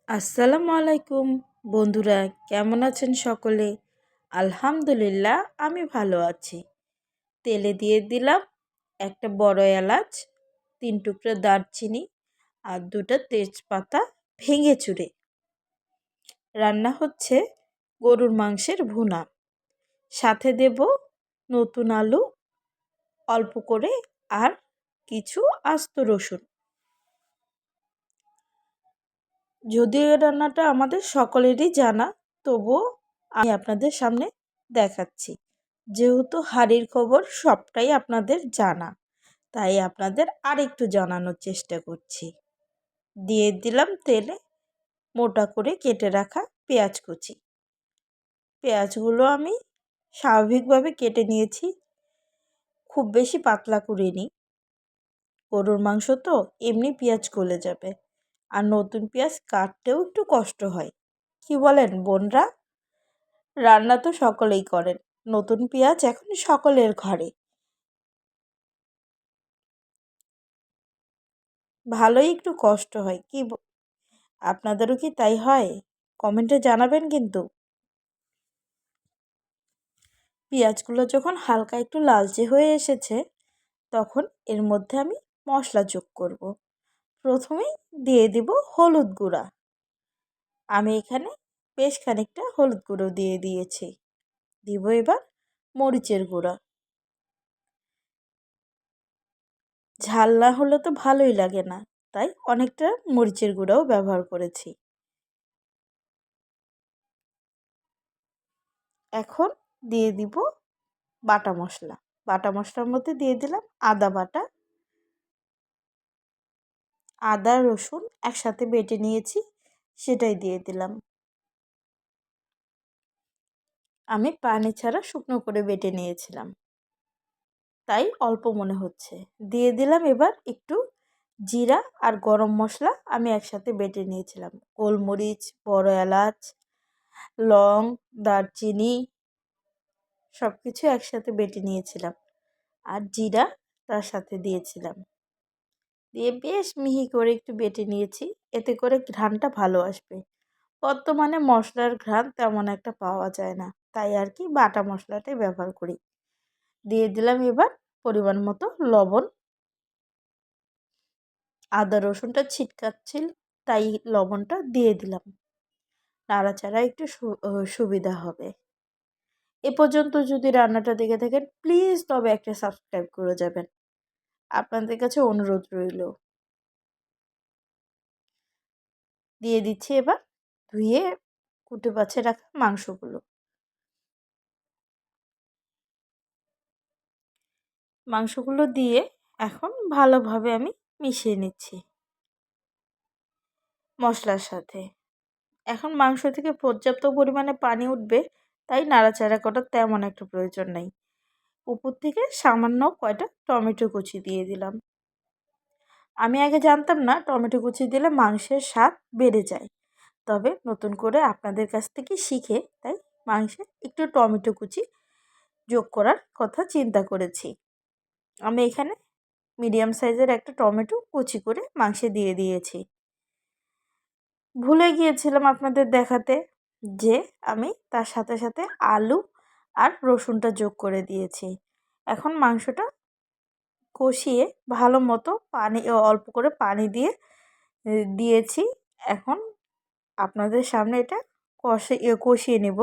আসসালামু আলাইকুম বন্ধুরা, কেমন আছেন সকলে? আলহামদুলিল্লাহ, আমি ভালো আছি। তেলে দিয়ে দিলাম একটা বড় এলাচ, 3 টুকরো দারচিনি আর 2টা তেজপাতা ভেঙে চুরে। রান্না হচ্ছে গরুর মাংসের ভুনা। সাথে দেব নতুন আলু অল্প করে আর কিছু আস্ত রসুন। যদিও এই রান্নাটা আমাদের সকলেরই জানা, তবুও আমি আপনাদের সামনে দেখাচ্ছি। যেহেতু হাঁড়ির খবর সবটাই আপনাদের জানা, তাই আপনাদের আরেকটু জানানোর চেষ্টা করছি। দিয়ে দিলাম তেলে মোটা করে কেটে রাখা পেঁয়াজ কুচি। পেঁয়াজগুলো আমি স্বাভাবিকভাবে কেটে নিয়েছি, খুব বেশি পাতলা করিনি। গরুর মাংস তো এমনি পেঁয়াজ গলে যাবে, আর নতুন পেঁয়াজ কাটতেও একটু কষ্ট হয়। কি বলেন বোনরা? রান্না তো সকলেই করেন, নতুন পেঁয়াজ এখন সকলের ঘরে। ভালোই একটু কষ্ট হয়, আপনাদেরও কি তাই হয়? কমেন্টে জানাবেন কিন্তু। পেঁয়াজগুলো যখন হালকা একটু লালচে হয়ে এসেছে, তখন এর মধ্যে আমি মশলা যোগ করব। প্রথমেই দিয়ে দিব হলুদ গুঁড়া। আমি এখানে বেশ খানিকটা হলুদ গুঁড়ো দিয়ে দিয়েছি। দিব এবার মরিচের গুঁড়া। ঝাল না হলে তো ভালোই লাগে না, তাই অনেকটা মরিচের গুঁড়াও ব্যবহার করেছি। এখন দিয়ে দিব বাটা মশলা। বাটা মশলার মধ্যে দিয়ে দিলাম আদা বাটা, আদা রসুন একসাথে বেটে নিয়েছি, সেটাই দিয়ে দিলাম। আমি পানি ছাড়া শুকনো করে বেটে নিয়েছিলাম, তাই অল্প মনে হচ্ছে। দিয়ে দিলাম এবার একটু জিরা আর গরম মশলা আমি একসাথে বেটে নিয়েছিলাম। গোলমরিচ, বড় এলাচ, লং, দারচিনি সব কিছু একসাথে বেটে নিয়েছিলাম, আর জিরা তার সাথে দিয়েছিলাম। দিয়ে বেশ মিহি করে একটু বেটে নিয়েছি, এতে করে ঘ্রাণটা ভালো আসবে। বর্তমানে মশলার ঘ্রাণ তেমন একটা পাওয়া যায় না, তাই আর কি বাটা মশলাটাই ব্যবহার করি। দিয়ে দিলাম এবার পরিমাণ মতো লবণ। আদা রসুনটা ছিটকাচ্ছিল, তাই লবণটা দিয়ে দিলাম। নাড়াচাড়া একটু সুবিধা হবে। এ পর্যন্ত যদি রান্নাটা দেখে থাকেন, প্লিজ তবে একটা সাবস্ক্রাইব করে যাবেন, আপনাদের কাছে অনুরোধ রইল। দিয়ে দিচ্ছি এবার ধুয়ে কুটে বাছে রাখা মাংসগুলো। মাংসগুলো দিয়ে এখন ভালোভাবে আমি মিশিয়ে নিচ্ছি মশলার সাথে। এখন মাংস থেকে পর্যাপ্ত পরিমাণে পানি উঠবে, তাই নাড়াচাড়া করার তেমন একটা প্রয়োজন নেই। উপর থেকে সামান্য কয়টা টমেটো কুচি দিয়ে দিলাম। আমি আগে জানতাম না টমেটো কুচি দিলে মাংসের স্বাদ বেড়ে যায়, তবে নতুন করে আপনাদের কাছ থেকে শিখে তাই মাংসে একটু টমেটো কুচি যোগ করার কথা চিন্তা করেছি। আমি এখানে মিডিয়াম সাইজের একটা টমেটো কুচি করে মাংসে দিয়ে দিয়েছি। ভুলে গিয়েছিলাম আপনাদের দেখাতে যে আমি তার সাথে সাথে আলু আর রসুনটা যোগ করে দিয়েছি। এখন মাংসটা কষিয়ে ভালো মতো পানি অল্প করে পানি দিয়ে দিয়েছি। এখন আপনাদের সামনে এটা কষিয়ে নেব।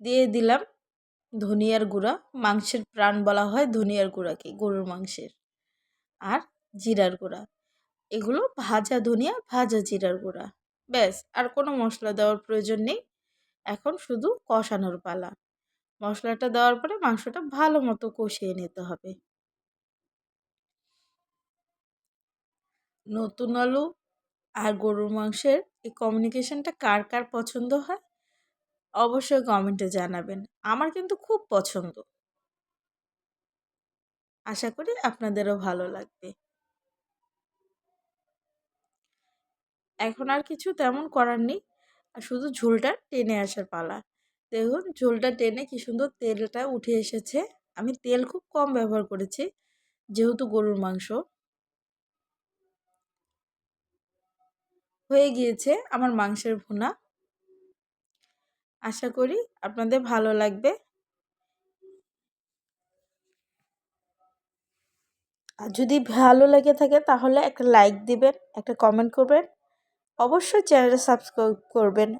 দিয়ে দিলাম ধনিয়ার গুঁড়া। মাংসের প্রাণ বলা হয় ধনিয়ার গুঁড়াকে, গরুর মাংসের। আর জিরার গুঁড়া, এগুলো ভাজা ধনিয়া, ভাজা জিরার গুঁড়া। ব্যাস, আর কোনো মশলা দেওয়ার প্রয়োজন নেই। এখন শুধু কষানোর পালা। মশলাটা দেওয়ার পরে মাংসটা ভালো মতো কষিয়ে নিতে হবে। নতুন আলু আর গরুর মাংসের এই কমিউনিকেশনটা কার কার পছন্দ হয় অবশ্যই কমেন্টে জানাবেন। আমার কিন্তু খুব পছন্দ। আশা করি আপনাদেরও ভালো লাগবে। এখন আর কিছু তেমন করার নেই, আর শুধু ঝোলটা টেনে আসার পালা। দেখুন ঝোলটা টেনে কি সুন্দর তেলটা উঠে এসেছে। আমি তেল খুব কম ব্যবহার করেছি, যেহেতু গরুর মাংস হয়ে গিয়েছে আমার মাংসের ভুনা। আশা করি আপনাদের ভালো লাগবে। আর যদি ভালো লেগে থাকে তাহলে একটা লাইক দিবেন, একটা কমেন্ট করবেন, অবশ্যই চ্যানেলটা সাবস্ক্রাইব করবেন।